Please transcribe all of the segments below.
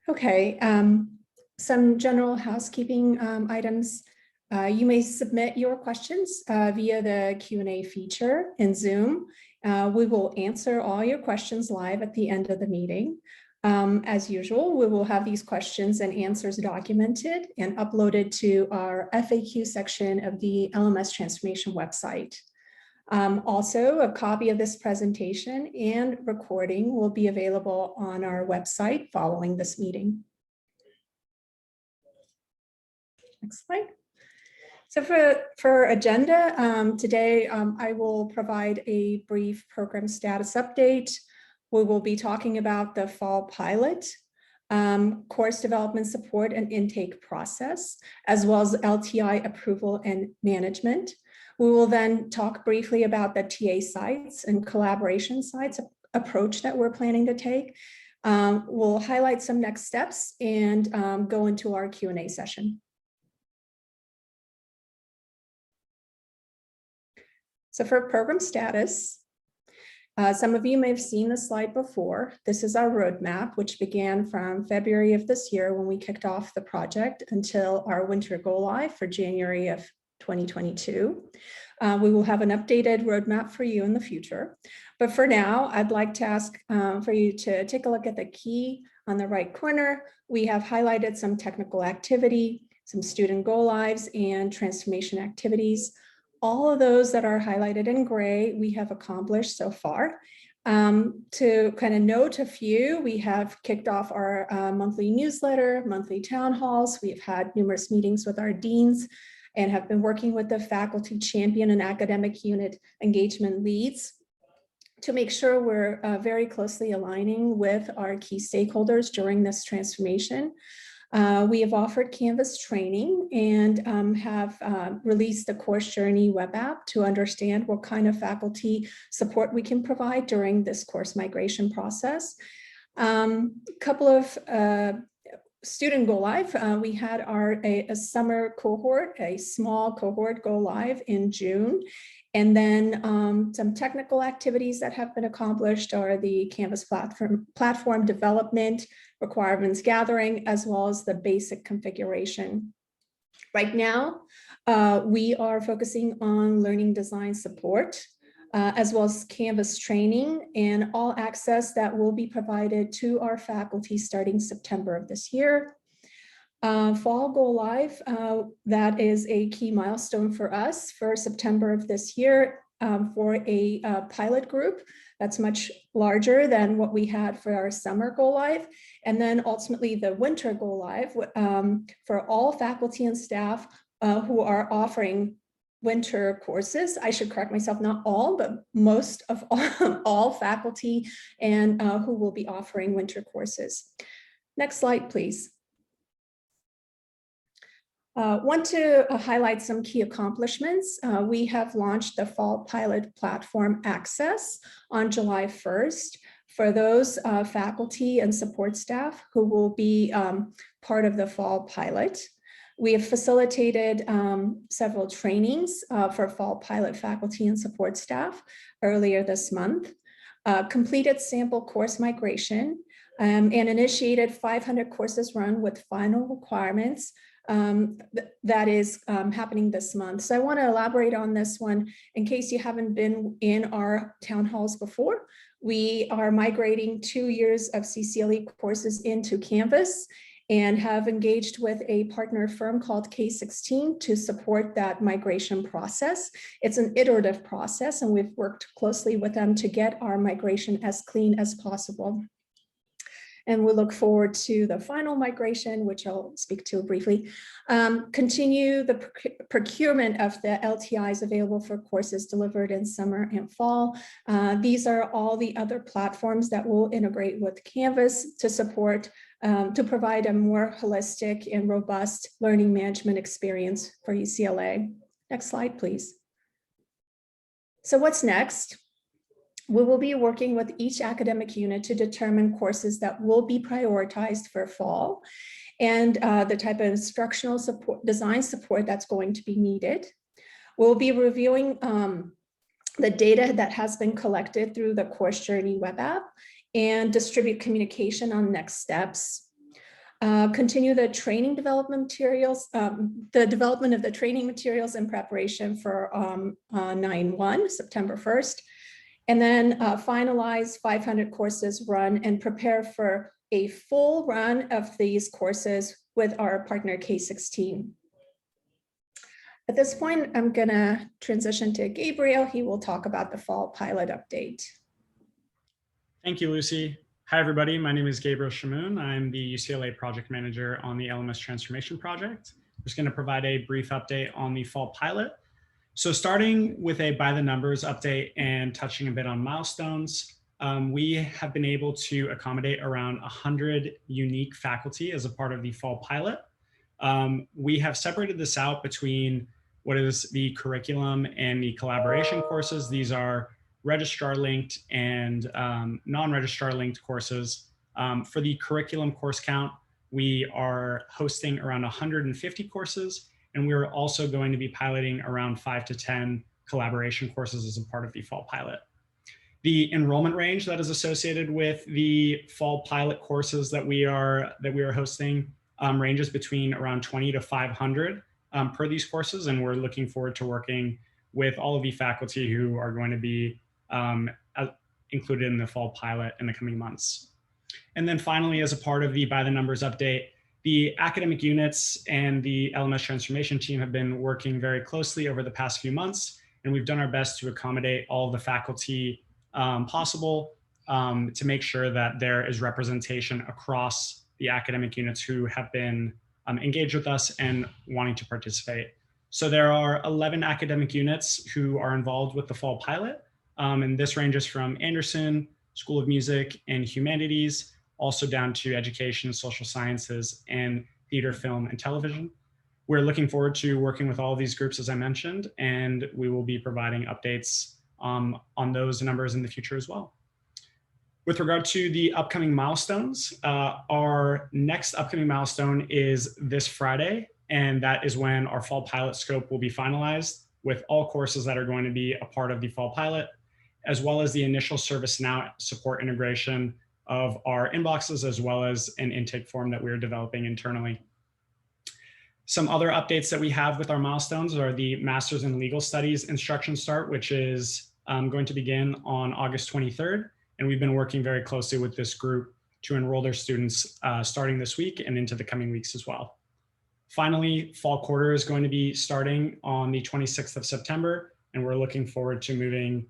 Okay, some general housekeeping items. You may submit your questions via the Q&A feature in Zoom. We will answer all your questions live at the end of the meeting. As usual, we will have these questions and answers documented and uploaded to our FAQ section of the LMS Transformation website. Also, a copy of this presentation and recording will be available on our website following this meeting. Next slide. So for agenda, today I will provide a brief program status update. We will be talking about the fall pilot, course development support and intake process, as well as LTI approval and management. We will then talk briefly about the TA sites and collaboration sites approach that we're planning to take. We'll highlight some next steps and go into our Q&A session. So for program status, some of you may have seen the slide before. This is our roadmap, which began from February of this year when we kicked off the project until our winter go live for January of 2022. We will have an updated roadmap for you in the future. But for now, I'd like to ask for you to take a look at the key on the right corner. We have highlighted some technical activity, some student go lives and transformation activities. All of those that are highlighted in gray, we have accomplished so far. To kind of note a few, we have kicked off our monthly newsletter, monthly town halls. We've had numerous meetings with our deans and have been working with the faculty champion and academic unit engagement leads to make sure we're very closely aligning with our key stakeholders during this transformation. We have offered Canvas training and have released the Course Journey web app to understand what kind of faculty support we can provide during this course migration process. Couple of student go live. We had a summer cohort, a small cohort go live in June. And then some technical activities that have been accomplished are the Canvas platform development, requirements gathering, as well as the basic configuration. Right now, we are focusing on learning design support, as well as Canvas training and all access that will be provided to our faculty starting September of this year. Fall go live, that is a key milestone for us for September of this year for a pilot group that's much larger than what we had for our summer go live. And then ultimately the winter go live for all faculty and staff who are offering winter courses. I should correct myself, not all, but most of all faculty and who will be offering winter courses. Next slide, please. Want to highlight some key accomplishments. We have launched the Fall Pilot Platform Access on July 1st for those faculty and support staff who will be part of the Fall Pilot. We have facilitated several trainings for Fall Pilot faculty and support staff earlier this month, completed sample course migration, and initiated 500 courses run with final requirements. That is happening this month. So I want to elaborate on this one in case you haven't been in our town halls before. We are migrating 2 years of CCLE courses into Canvas and have engaged with a partner firm called K16 to support that migration process. It's an iterative process, and we've worked closely with them to get our migration as clean as possible. And we look forward to the final migration, which I'll speak to briefly. Continue the procurement of the LTIs available for courses delivered in summer and fall. These are all the other platforms that will integrate with Canvas to support, to provide a more holistic and robust learning management experience for UCLA. Next slide, please. So what's next? We will be working with each academic unit to determine courses that will be prioritized for fall and the type of instructional support, design support that's going to be needed. We'll be reviewing the data that has been collected through the Course Journey web app and distribute communication on next steps. Continue the training development materials, the development of the training materials in preparation for 9/1, September 1st. And then finalize 500 courses run and prepare for a full run of these courses with our partner K16. At this point, I'm gonna transition to Gabriel. He will talk about the fall pilot update. Thank you, Lucy. Hi, everybody. My name is Gabriel Shamoun. I'm the UCLA project manager on the LMS transformation project. I'm just going to provide a brief update on the fall pilot. So starting with a by the numbers update and touching a bit on milestones, we have been able to accommodate around 100 unique faculty as a part of the fall pilot. We have separated this out between what is the curriculum and the collaboration courses. These are registrar linked and non-registrar linked courses. For the curriculum course count, we are hosting around 150 courses, and we're also going to be piloting around 5 to 10 collaboration courses as a part of the fall pilot. The enrollment range that is associated with the fall pilot courses that we are hosting ranges between around 20 to 500 per these courses, and we're looking forward to working with all of the faculty who are going to be included in the fall pilot in the coming months. And then finally, as a part of the by the numbers update, the academic units and the LMS transformation team have been working very closely over the past few months, and we've done our best to accommodate all of the faculty possible to make sure that there is representation across the academic units who have been engaged with us and wanting to participate. So there are 11 academic units who are involved with the fall pilot. And this ranges from Anderson, School of Music and Humanities, also down to Education, Social Sciences, and Theater, Film, and Television. We're looking forward to working with all of these groups, as I mentioned, and we will be providing updates on those numbers in the future as well. With regard to the upcoming milestones, our next upcoming milestone is this Friday, and that is when our fall pilot scope will be finalized with all courses that are going to be a part of the fall pilot, as well as the initial ServiceNow support integration of our inboxes, as well as an intake form that we're developing internally. Some other updates that we have with our milestones are the Masters in Legal Studies instruction start, which is going to begin on August 23rd. And we've been working very closely with this group to enroll their students starting this week and into the coming weeks as well. Finally, fall quarter is going to be starting on the 26th of September, and we're looking forward to moving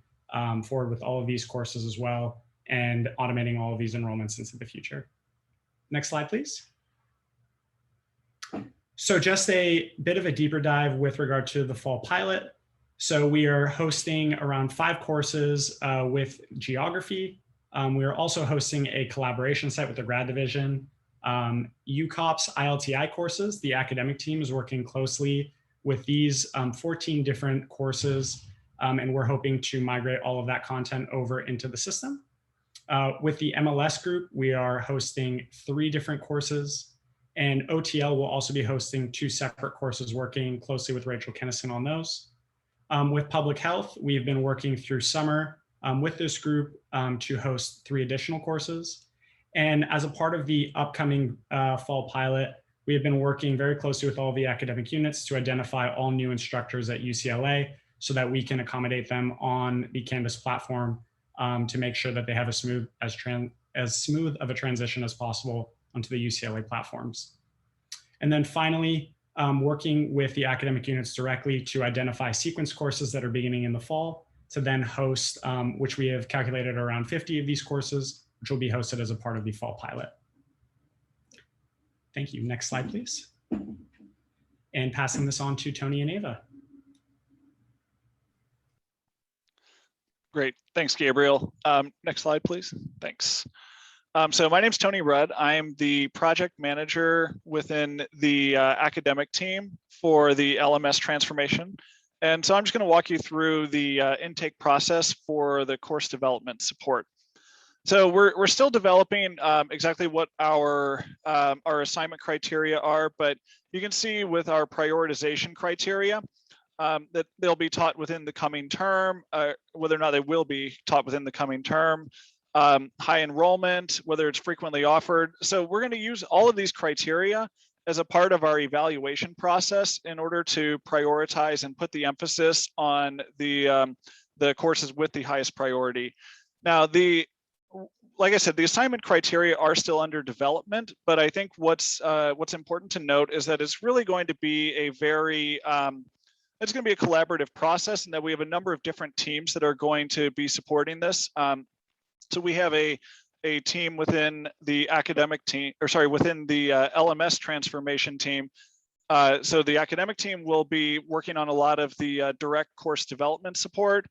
forward with all of these courses as well and automating all of these enrollments into the future. Next slide, please. So just a bit of a deeper dive with regard to the fall pilot. So we are hosting around 5 courses with geography. We are also hosting a collaboration site with the grad division. UCOPS ILTI courses, the academic team is working closely with these 14 different courses, and we're hoping to migrate all of that content over into the system. With the MLS group, we are hosting 3 different courses, and OTL will also be hosting 2 separate courses, working closely with Rachel Kennison on those. With public health, we've been working through summer with this group to host 3 additional courses. And as a part of the upcoming fall pilot, we have been working very closely with all the academic units to identify all new instructors at UCLA so that we can accommodate them on the Canvas platform to make sure that they have as smooth of a transition as possible onto the UCLA platforms. And then finally, working with the academic units directly to identify sequence courses that are beginning in the fall to then host, which we have calculated around 50 of these courses, which will be hosted as a part of the fall pilot. Thank you. Next slide, please. And passing this on to Tony and Ava. Great. Thanks, Gabriel. Next slide, please. Thanks. So my name's Tony Rudd. I'm the project manager within the academic team for the LMS transformation. And so I'm just going to walk you through the intake process for the course development support. So we're still developing exactly what our assignment criteria are, but you can see with our prioritization criteria that they'll be taught within the coming term, whether or not they will be taught within the coming term. high enrollment, whether it's frequently offered. So we're going to use all of these criteria as a part of our evaluation process in order to prioritize and put the emphasis on the courses with the highest priority. Now, like I said, the assignment criteria are still under development, but I think what's important to note is that it's really going to be a very it's going to be a collaborative process, and that we have a number of different teams that are going to be supporting this. So we have a team within the academic team, or sorry, within the LMS transformation team. So the academic team will be working on a lot of the direct course development support.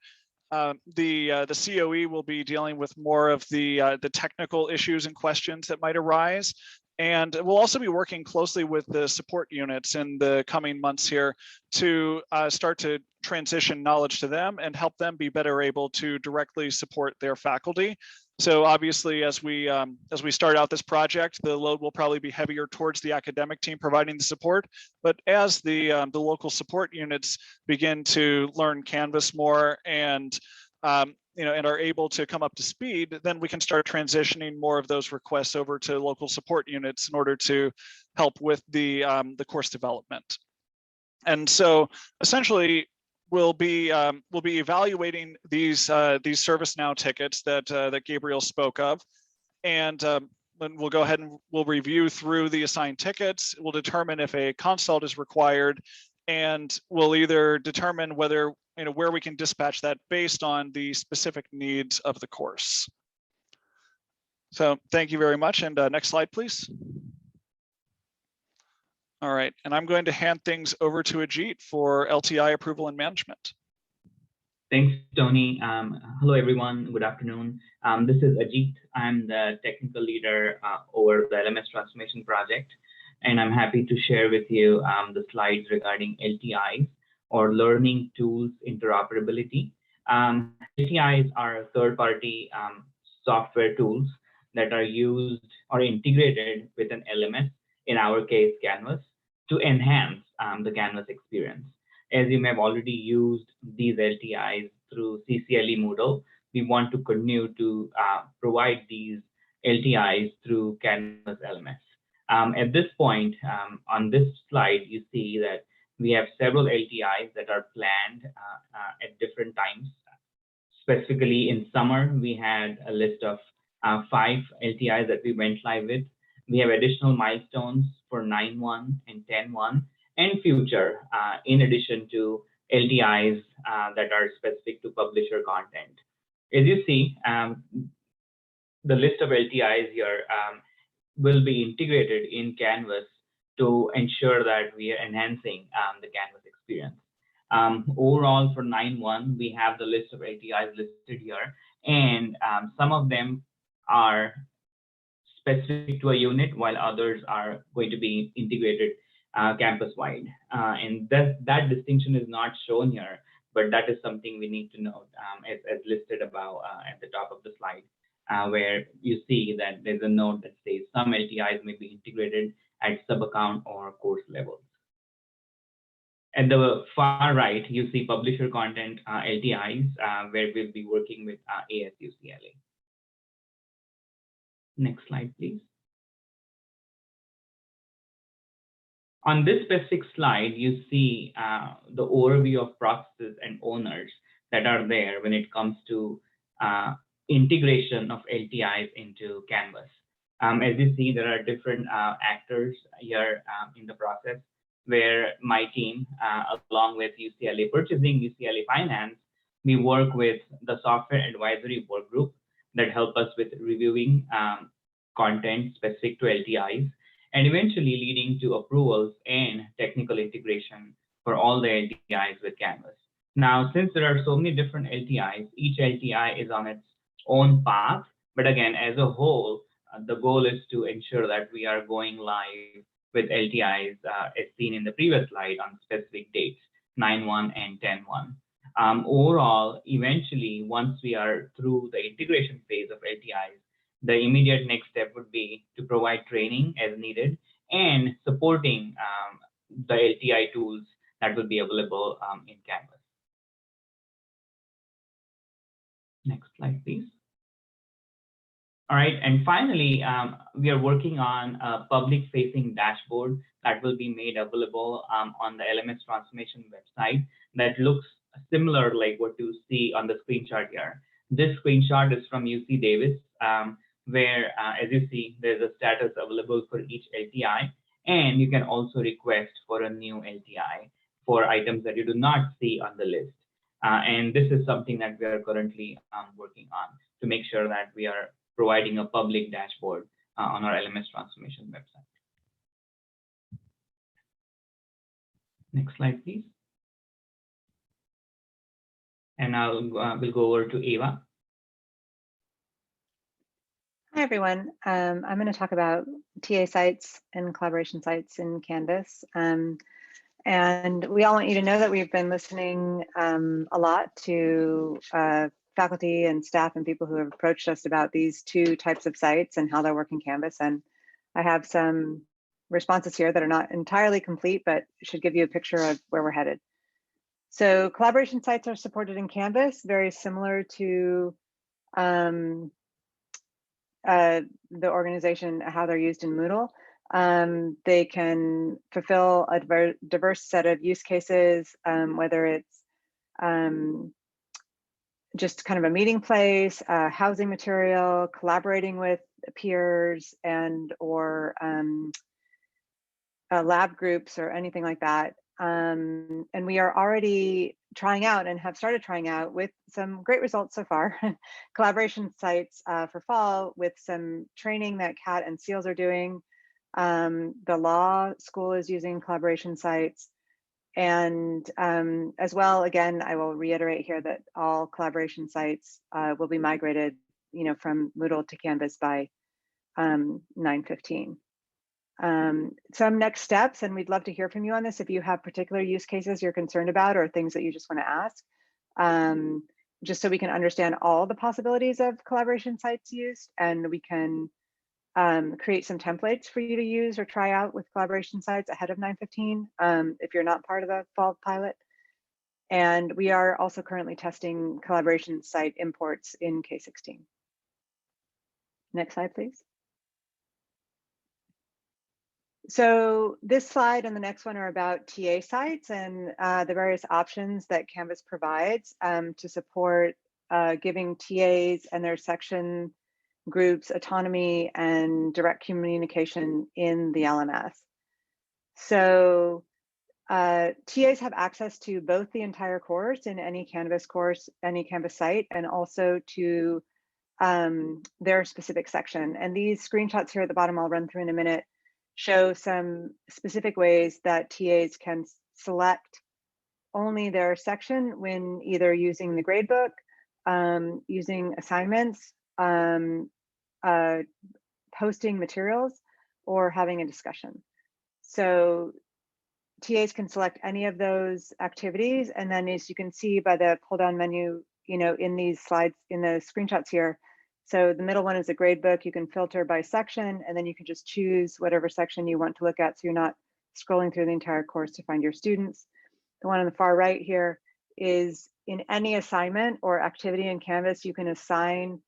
The COE will be dealing with more of the technical issues and questions that might arise. And we'll also be working closely with the support units in the coming months here to start to transition knowledge to them and help them be better able to directly support their faculty. So obviously, as we start out this project, the load will probably be heavier towards the academic team providing the support. But as the local support units begin to learn Canvas more and and are able to come up to speed, then we can start transitioning more of those requests over to local support units in order to help with the course development. And so essentially, we'll be evaluating these ServiceNow tickets that Gabriel spoke of, and then we'll go ahead and we'll review through the assigned tickets. We'll determine if a consult is required, and we'll either determine whether where we can dispatch that based on the specific needs of the course. So thank you very much, and next slide, please. All right, and I'm going to hand things over to Ajit for LTI approval and management. Thanks, Tony. Hello, everyone. Good afternoon. This is Ajit. I'm the technical leader over the LMS transformation project, and I'm happy to share with you the slides regarding LTIs, or Learning Tools Interoperability. LTIs are third-party software tools that are used or integrated with an LMS, in our case, Canvas, to enhance the Canvas experience. As you may have already used these LTIs through CCLE Moodle, we want to continue to provide these LTIs through Canvas LMS. At this point, on this slide, you see that we have several LTIs that are planned at different times. Specifically, in summer, we had a list of 5 LTIs that we went live with. We have additional milestones for 9.1 and 10.1 and future, in addition to LTIs that are specific to publisher content. As you see, the list of LTIs here will be integrated in Canvas to ensure that we are enhancing the Canvas experience. Overall, for 9.1, we have the list of LTIs listed here, and some of them are specific to a unit, while others are going to be integrated campus-wide. And that distinction is not shown here, but that is something we need to note as listed above at the top of the slide, where you see that there's a note that says some LTIs may be integrated at sub-account or course levels. At the far right, you see publisher content LTIs, where we'll be working with ASUCLA. Next slide, please. On this specific slide, you see the overview of processes and owners that are there when it comes to integration of LTIs into Canvas. As you see, there are different actors here in the process, where my team, along with UCLA Purchasing, UCLA Finance, we work with the Software Advisory Work Group that help us with reviewing content specific to LTIs, and eventually leading to approvals and technical integration for all the LTIs with Canvas. Now, since there are so many different LTIs, each LTI is on its own path, but again, as a whole, the goal is to ensure that we are going live with LTIs as seen in the previous slide on specific dates, 9.1 and 10.1. Overall, eventually, once we are through the integration phase of LTIs, the immediate next step would be to provide training as needed and supporting the LTI tools that will be available in Canvas. Next slide, please. All right, and finally, we are working on a public-facing dashboard that will be made available on the LMS Transformation website that looks similar like what you see on the screenshot here. This screenshot is from UC Davis, where, as you see, there's a status available for each LTI, and you can also request for a new LTI for items that you do not see on the list. And this is something that we are currently working on to make sure that we are providing a public dashboard on our LMS Transformation website. Next slide, please. And we'll go over to Ava. Hi, everyone. I'm going to talk about TA sites and collaboration sites in Canvas. And we all want you to know that we've been listening a lot to faculty and staff and people who have approached us about these two types of sites and how they work in Canvas. And I have some responses here that are not entirely complete, but should give you a picture of where we're headed. So collaboration sites are supported in Canvas, very similar to the organization, how they're used in Moodle. They can fulfill a diverse set of use cases, whether it's just kind of a meeting place, housing material, collaborating with peers, and or lab groups or anything like that. And we are already trying out and have started trying out with some great results so far, collaboration sites for fall with some training that Kat and SEALS are doing. The law school is using collaboration sites. And as well, again, I will reiterate here that all collaboration sites will be migrated, from Moodle to Canvas by 9/15. Some next steps, and we'd love to hear from you on this if you have particular use cases you're concerned about or things that you just want to ask, just so we can understand all the possibilities of collaboration sites used, and we can create some templates for you to use or try out with collaboration sites ahead of 9/15 if you're not part of the fall pilot. And we are also currently testing collaboration site imports in K16. Next slide, please. So this slide and the next one are about TA sites and the various options that Canvas provides to support giving TAs and their section groups autonomy and direct communication in the LMS. So TAs have access to both the entire course in any Canvas course, any Canvas site, and also to their specific section. And these screenshots here at the bottom I'll run through in a minute show some specific ways that TAs can select only their section when either using the gradebook, using assignments, posting materials, or having a discussion. So TAs can select any of those activities, and then as you can see by the pull down menu, in these slides, in the screenshots here, so the middle one is a gradebook. You can filter by section, and then you can just choose whatever section you want to look at, so you're not scrolling through the entire course to find your students. The one on the far right here is in any assignment or activity in Canvas, you can assign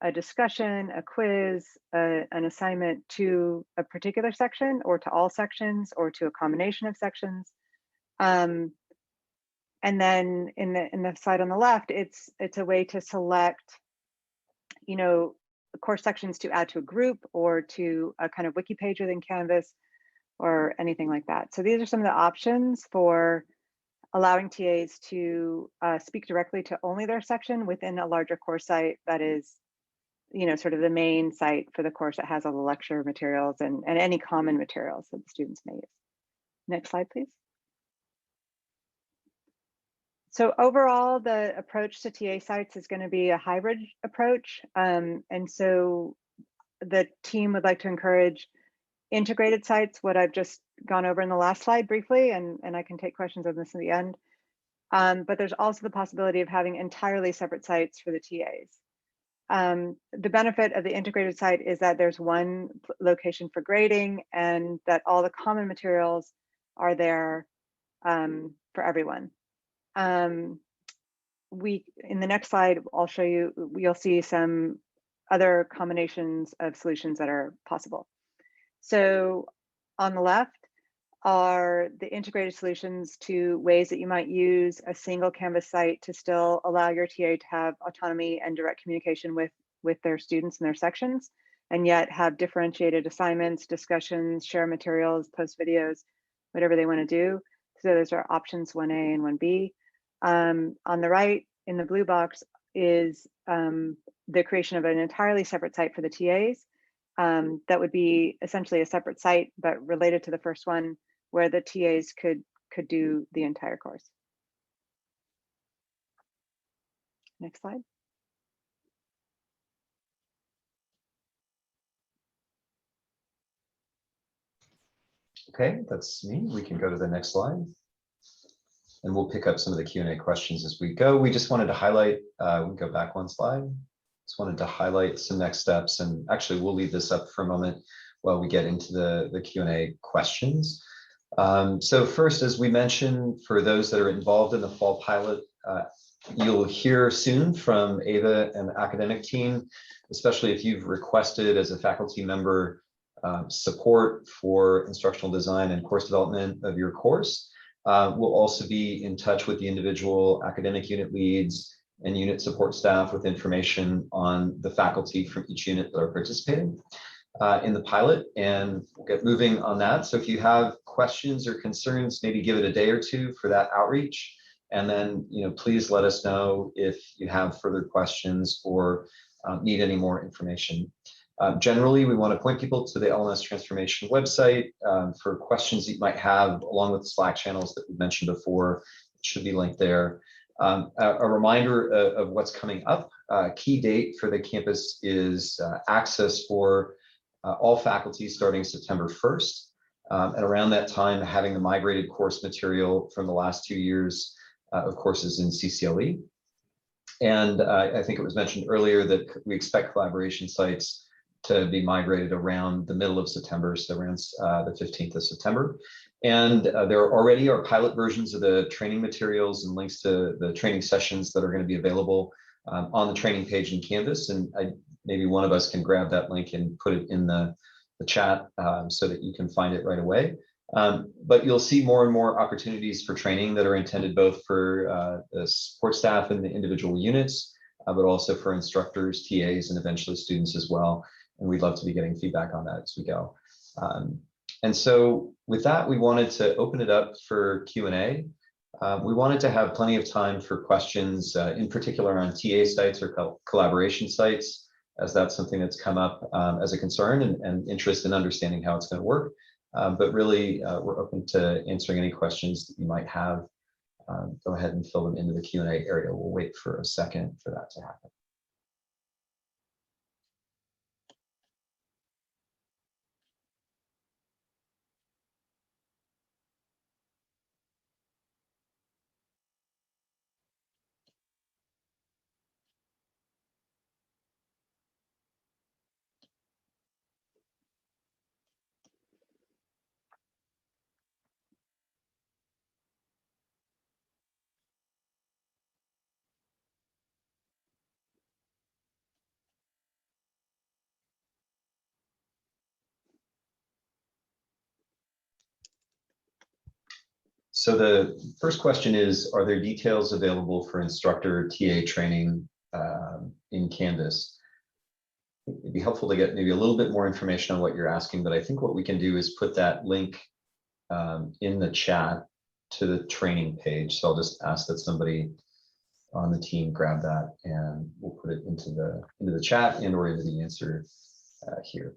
a discussion, a quiz, an assignment to a particular section or to all sections or to a combination of sections. And then in the slide on the left, it's a way to select, course sections to add to a group or to a kind of wiki page within Canvas or anything like that. So these are some of the options for allowing TAs to speak directly to only their section within a larger course site that is, sort of the main site for the course that has all the lecture materials and any common materials that the students may use. Next slide, please. So overall, the approach to TA sites is going to be a hybrid approach. And so the team would like to encourage integrated sites, what I've just gone over in the last slide briefly, and I can take questions on this in the end. But there's also the possibility of having entirely separate sites for the TAs. The benefit of the integrated site is that there's one location for grading and that all the common materials are there for everyone. In the next slide, I'll show you, you'll see some other combinations of solutions that are possible. So on the left are the integrated solutions to ways that you might use a single Canvas site to still allow your TA to have autonomy and direct communication with their students and their sections, and yet have differentiated assignments, discussions, share materials, post videos, whatever they want to do. So those are options 1A and 1B. On the right, in the blue box, is the creation of an entirely separate site for the TAs. That would be essentially a separate site, but related to the first one, where the TAs could do the entire course. Next slide. Okay, that's me. We can go to the next slide. And we'll pick up some of the Q&A questions as we go. We just wanted to highlight, we can go back one slide. Just wanted to highlight some next steps, and actually we'll leave this up for a moment while we get into the Q&A questions. So first, as we mentioned, for those that are involved in the fall pilot, you'll hear soon from Ava and the academic team, especially if you've requested as a faculty member support for instructional design and course development of your course. We'll also be in touch with the individual academic unit leads and unit support staff with information on the faculty from each unit that are participating in the pilot, and we'll get moving on that. So if you have questions or concerns, maybe give it a day or two for that outreach. And then, please let us know if you have further questions or need any more information. Generally, we want to point people to the LMS Transformation website for questions that you might have, along with the Slack channels that we mentioned before. It should be linked there. A reminder of what's coming up. Key date for the campus is access for all faculty starting September 1st. And around that time, having the migrated course material from the last 2 years of courses in CCLE. And I think it was mentioned earlier that we expect collaboration sites to be migrated around the middle of September, so around the 15th of September. And there already are pilot versions of the training materials and links to the training sessions that are going to be available on the training page in Canvas. And maybe one of us can grab that link and put it in the chat so that you can find it right away. But you'll see more and more opportunities for training that are intended both for the support staff and the individual units, but also for instructors, TAs, and eventually students as well. And we'd love to be getting feedback on that as we go. And so with that, we wanted to open it up for Q&A. We wanted to have plenty of time for questions, in particular on TA sites or collaboration sites, as that's something that's come up as a concern and interest in understanding how it's going to work. But really, we're open to answering any questions that you might have. Go ahead and fill them into the Q&A area. We'll wait for a second for that to happen. So the first question is, are there details available for instructor TA training in Canvas? It'd be helpful to get maybe a little bit more information on what you're asking, but I think what we can do is put that link in the chat to the training page. So I'll just ask that somebody on the team grab that, and we'll put it into the chat and or into the answer here.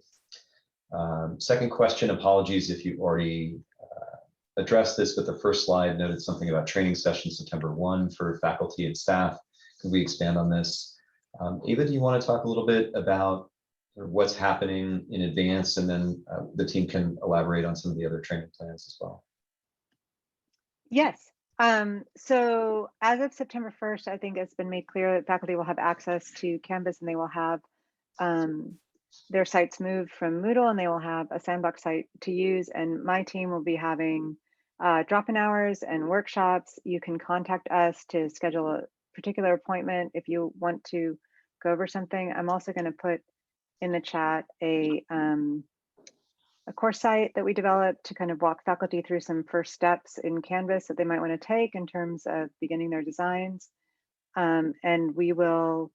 Second question, apologies if you already addressed this, but the first slide noted something about training session September 1 for faculty and staff. Could we expand on this? Ava, do you want to talk a little bit about what's happening in advance, and then the team can elaborate on some of the other training plans as well? Yes. So as of September 1st, I think it's been made clear that faculty will have access to Canvas, and they will have their sites moved from Moodle, and they will have a sandbox site to use. And my team will be having drop-in hours and workshops. You can contact us to schedule a particular appointment if you want to go over something, I'm also going to put in the chat a course site that we developed to kind of walk faculty through some first steps in Canvas that they might want to take in terms of beginning their designs. And we will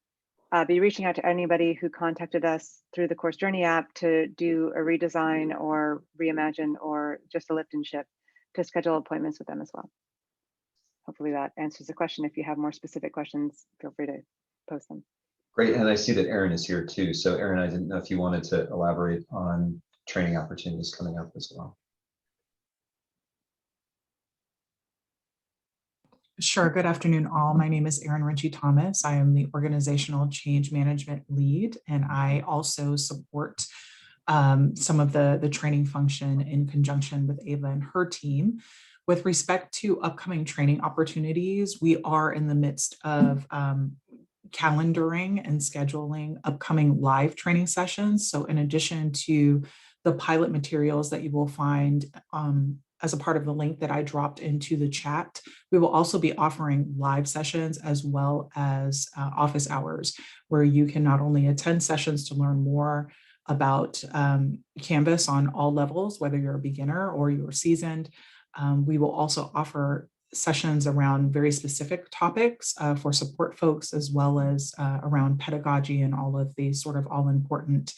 be reaching out to anybody who contacted us through the Course Journey app to do a redesign or reimagine or just a lift and shift, to schedule appointments with them as well. Hopefully that answers the question. If you have more specific questions, feel free to post them. Great, and I see that Erin is here too. So Erin, I didn't know if you wanted to elaborate on training opportunities coming up as well. Sure. Good afternoon, all. My name is Erin Ritchie Thomas. I am the Organizational Change Management Lead, and I also support some of the training function in conjunction with Ava and her team. With respect to upcoming training opportunities, we are in the midst of calendaring and scheduling upcoming live training sessions. So in addition to the pilot materials that you will find as a part of the link that I dropped into the chat, we will also be offering live sessions as well as office hours, where you can not only attend sessions to learn more about Canvas on all levels, whether you're a beginner or you're seasoned. We will also offer sessions around very specific topics for support folks, as well as around pedagogy and all of the sort of all important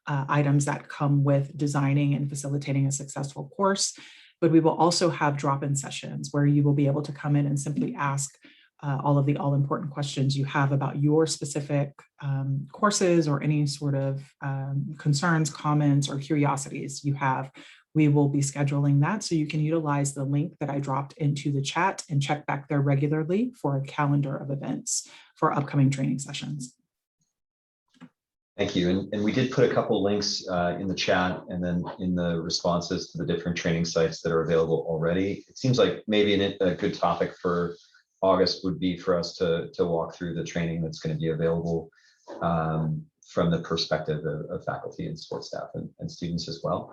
items that come with designing and facilitating a successful course. But we will also have drop-in sessions where you will be able to come in and simply ask all of the all-important questions you have about your specific courses or any sort of concerns, comments, or curiosities you have. We will be scheduling that, so you can utilize the link that I dropped into the chat and check back there regularly for a calendar of events for upcoming training sessions. Thank you. And we did put a couple links in the chat and then in the responses to the different training sites that are available already. It seems like maybe a good topic for August would be for us to walk through the training that's going to be available from the perspective of faculty and support staff and students as well.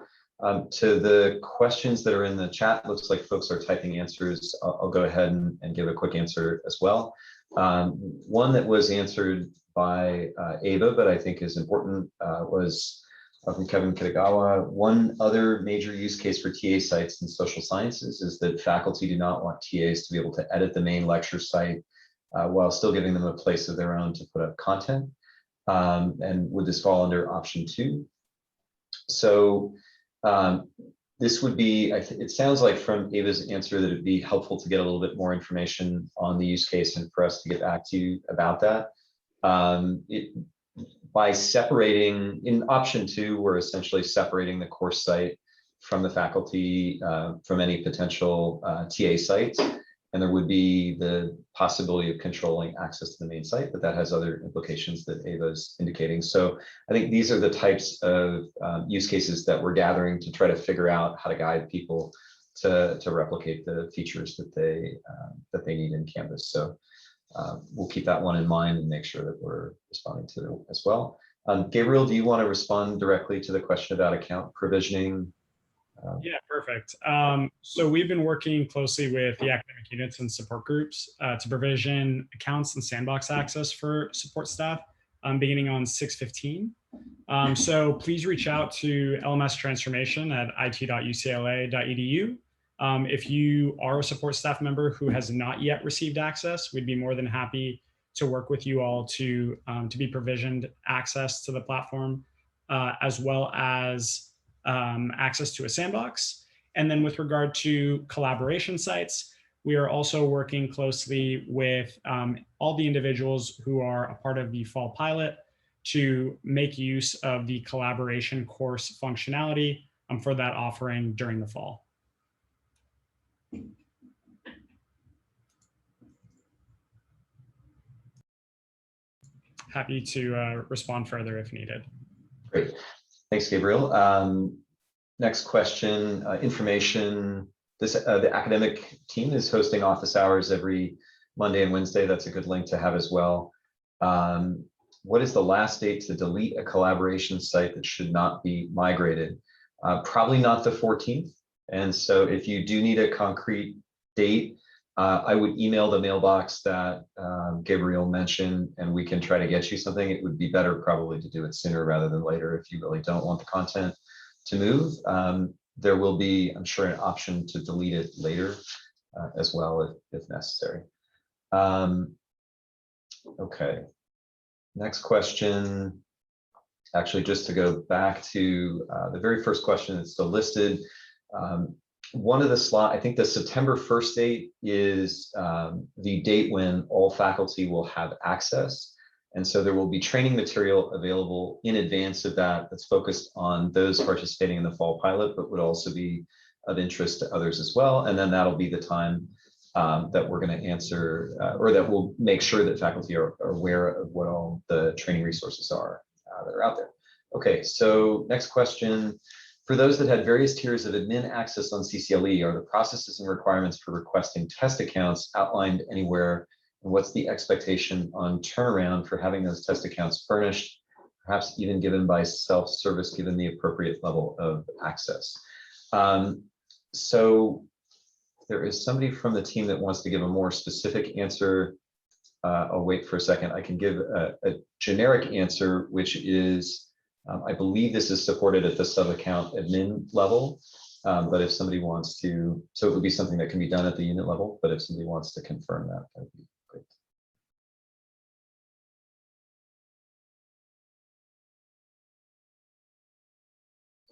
To the questions that are in the chat, looks like folks are typing answers. I'll go ahead and give a quick answer as well. One that was answered by Ava, but I think is important, was from Kevin Kitagawa. One other major use case for TA sites in social sciences is that faculty do not want TAs to be able to edit the main lecture site while still giving them a place of their own to put up content. And would this fall under option 2? So this would be, it sounds like from Ava's answer that it'd be helpful to get a little bit more information on the use case and for us to get back to you about that. By separating, in option 2, we're essentially separating the course site from the faculty, from any potential TA sites. And there would be the possibility of controlling access to the main site, but that has other implications that Ava's indicating. So I think these are the types of use cases that we're gathering to try to figure out how to guide people to replicate the features that they need in Canvas. So we'll keep that one in mind and make sure that we're responding to it as well. Gabriel, do you want to respond directly to the question about account provisioning? Yeah, perfect. So we've been working closely with the academic units and support groups to provision accounts and sandbox access for support staff beginning on 6/15. So please reach out to LMS Transformation at it.ucla.edu. If you are a support staff member who has not yet received access, we'd be more than happy to work with you all to be provisioned access to the platform, as well as access to a sandbox. And then with regard to collaboration sites, we are also working closely with all the individuals who are a part of the fall pilot to make use of the collaboration course functionality for that offering during the fall. Happy to respond further if needed. Great. Thanks, Gabriel. Next question, information. The academic team is hosting office hours every Monday and Wednesday. That's a good link to have as well. What is the last date to delete a collaboration site that should not be migrated? Probably not the 14th. And so if you do need a concrete date, I would email the mailbox that Gabriel mentioned, and we can try to get you something. It would be better probably to do it sooner rather than later if you really don't want the content to move. There will be, I'm sure, an option to delete it later as well if necessary. Okay, next question. Actually, just to go back to the very first question that's still listed. One of the slot, I think the September 1st date is the date when all faculty will have access. And so there will be training material available in advance of that that's focused on those participating in the fall pilot, but would also be of interest to others as well. And then that'll be the time that we're going to answer, or that we'll make sure that faculty are aware of what all the training resources are that are out there. Okay, so next question. For those that had various tiers of admin access on CCLE, are the processes and requirements for requesting test accounts outlined anywhere? And what's the expectation on turnaround for having those test accounts furnished, perhaps even given by self-service, given the appropriate level of access? So there is somebody from the team that wants to give a more specific answer. I'll wait for a second. I can give a generic answer, which is, I believe this is supported at the sub-account admin level, but if somebody wants to, so it would be something that can be done at the unit level, but if somebody wants to confirm that, that would be great.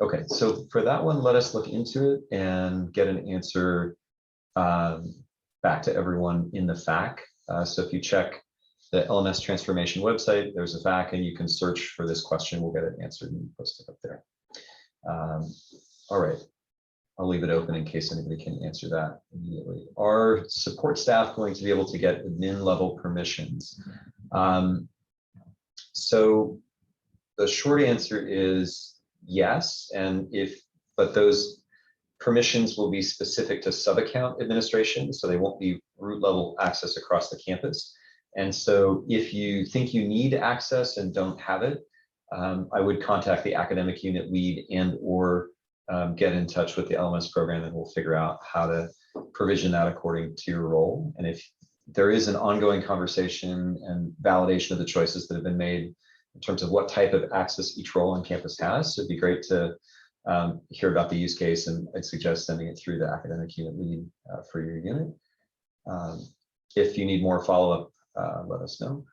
Okay, so for that one, let us look into it and get an answer back to everyone in the FAQ. So if you check the LMS transformation website, there's a FAQ and you can search for this question. We'll get it answered and post it up there. All right, I'll leave it open in case anybody can answer that immediately. Are support staff going to be able to get admin level permissions? So the short answer is yes, but those permissions will be specific to sub-account administration, so they won't be root level access across the campus. And so if you think you need access and don't have it, I would contact the academic unit lead and/or get in touch with the LMS program, and we'll figure out how to provision that according to your role. And if there is an ongoing conversation and validation of the choices that have been made in terms of what type of access each role on campus has, so it'd be great to hear about the use case, and I'd suggest sending it through the academic unit lead for your unit. If you need more follow-up, let us know.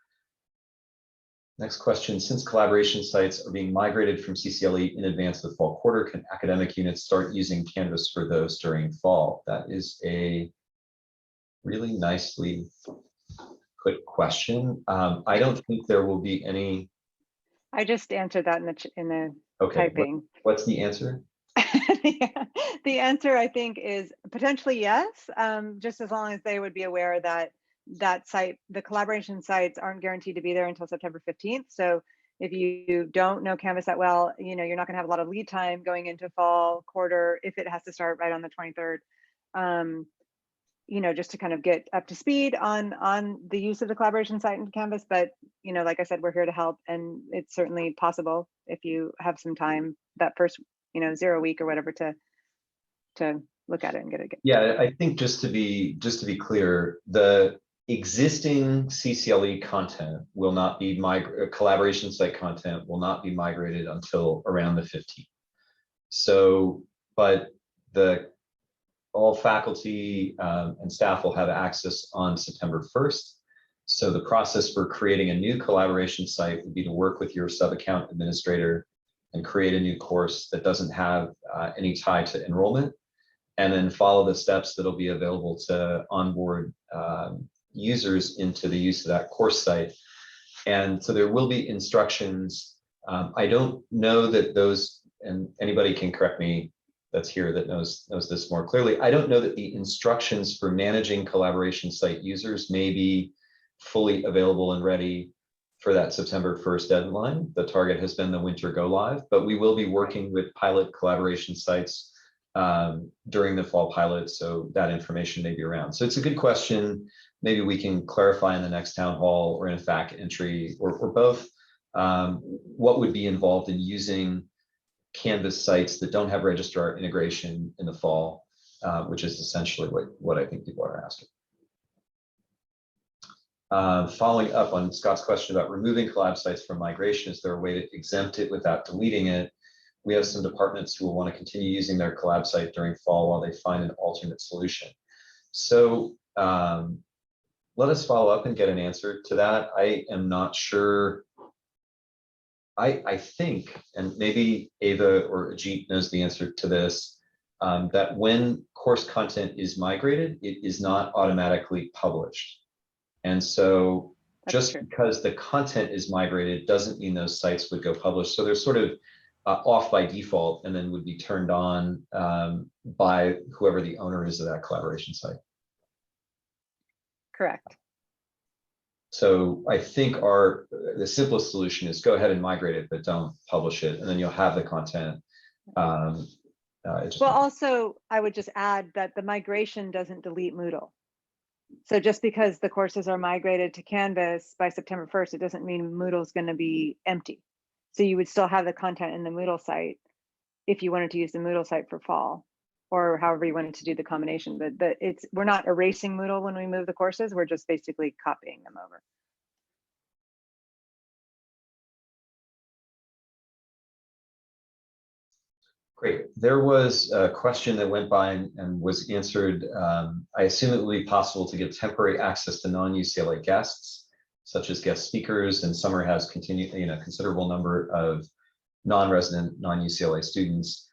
Next question, since collaboration sites are being migrated from CCLE in advance of the fall quarter, can academic units start using Canvas for those during fall? That is a really nicely put question. I don't think there will be any. I just answered that in the Okay, typing. what's the answer? The answer, I think, is potentially yes, just as long as they would be aware that that site, the collaboration sites aren't guaranteed to be there until September 15th. So if you don't know Canvas that well, you know, you're not gonna have a lot of lead time going into fall quarter if it has to start right on the 23rd. You know, just to kind of get up to speed on the use of the collaboration site in Canvas. But, you know, like I said, we're here to help, and it's certainly possible if you have some time that first, you know, 0 week or whatever to look at it and get it. Yeah, I think just to be clear, the existing CCLE content will not be collaboration site content will not be migrated until around the 15th. So, but all faculty and staff will have access on September 1st. So the process for creating a new collaboration site would be to work with your sub-account administrator and create a new course that doesn't have any tie to enrollment, and then follow the steps that'll be available to onboard users into the use of that course site. And so there will be instructions. I don't know that those, and anybody can correct me that's here that knows this more clearly. I don't know that the instructions for managing collaboration site users may be fully available and ready for that September 1st deadline. The target has been the winter go live, but we will be working with pilot collaboration sites during the fall pilot, so that information may be around. So it's a good question. Maybe we can clarify in the next town hall or in a FAQ entry or both what would be involved in using Canvas sites that don't have registrar integration in the fall, which is essentially what I think people are asking. Following up on Scott's question about removing collab sites from migration, is there a way to exempt it without deleting it? We have some departments who will want to continue using their collab site during fall while they find an alternate solution. So let us follow up and get an answer to that. I am not sure. I think, and maybe Ava or Ajit knows the answer to this, that when course content is migrated, it is not automatically published. And so just because the content is migrated doesn't mean those sites would go publish. So they're sort of off by default and then would be turned on by whoever the owner is of that collaboration site. Correct. So I think the simplest solution is go ahead and migrate it, but don't publish it, and then you'll have the content. Well, also, I would just add that the migration doesn't delete Moodle. So just because the courses are migrated to Canvas by September 1st, it doesn't mean Moodle is going to be empty. So you would still have the content in the Moodle site if you wanted to use the Moodle site for fall, or however you wanted to do the combination. But we're not erasing Moodle when we move the courses, we're just basically copying them over. Great. There was a question that went by and was answered. I assume it will be possible to give temporary access to non-UCLA guests, such as guest speakers, and summer has continued, considerable number of non-resident, non-UCLA students.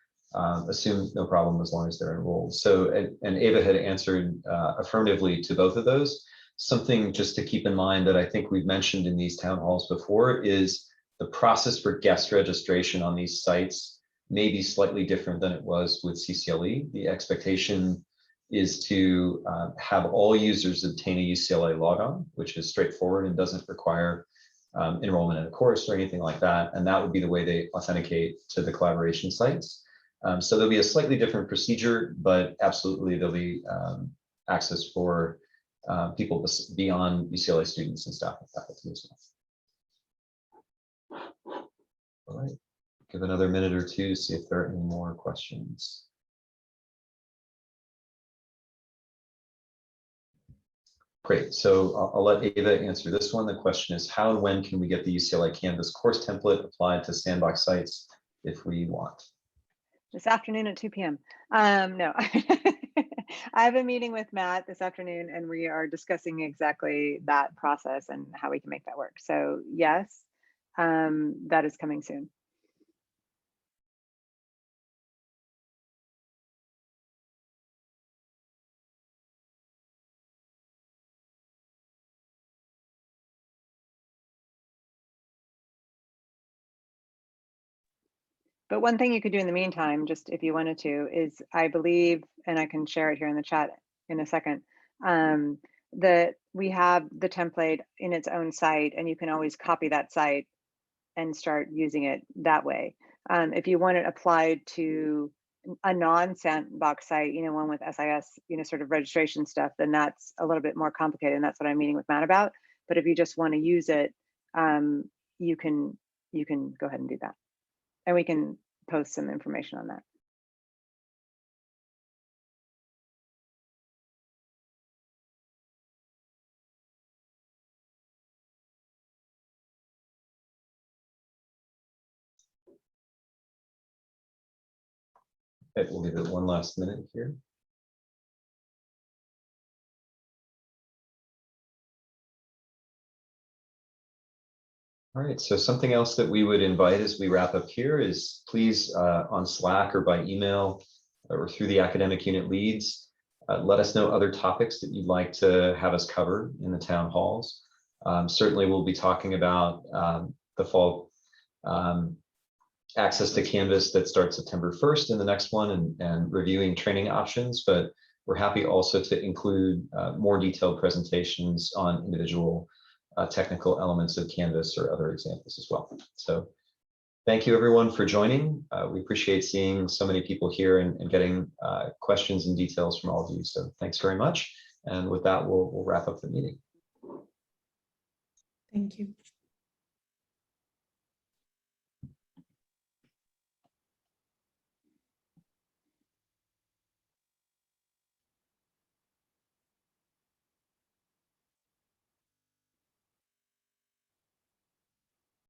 Assume no problem as long as they're enrolled. So, and Ava had answered affirmatively to both of those. Something just to keep in mind that I think we've mentioned in these town halls before is the process for guest registration on these sites may be slightly different than it was with CCLE. The expectation is to have all users obtain a UCLA logon, which is straightforward and doesn't require enrollment in a course or anything like that. And that would be the way they authenticate to the collaboration sites. So there'll be a slightly different procedure, but absolutely there'll be access for people beyond UCLA students and staff and faculty as well. All right. Give another minute or two to see if there are any more questions. Great, so I'll let Ava answer this one. The question is, how and when can we get the UCLA Canvas course template applied to Sandbox sites if we want? This afternoon at 2 p.m. No, I have a meeting with Matt this afternoon and we are discussing exactly that process and how we can make that work. So yes, that is coming soon. But one thing you could do in the meantime, just if you wanted to, is I believe, and I can share it here in the chat in a second, that we have the template in its own site and you can always copy that site and start using it that way. If you want it applied to a non-Sandbox site, one with SIS, sort of registration stuff, then that's a little bit more complicated, and that's what I'm meeting with Matt about. But if you just want to use it, you can go ahead and do that. And we can post some information on that. Okay, we'll give it one last minute here. All right, so something else that we would invite as we wrap up here is please on Slack or by email or through the academic unit leads, let us know other topics that you'd like to have us cover in the town halls. Certainly we'll be talking about the fall access to Canvas that starts September 1st in the next one and reviewing training options, but we're happy also to include more detailed presentations on individual technical elements of Canvas or other examples as well. So thank you everyone for joining. We appreciate seeing so many people here and getting questions and details from all of you. So thanks very much. And with that, we'll wrap up the meeting. Thank you.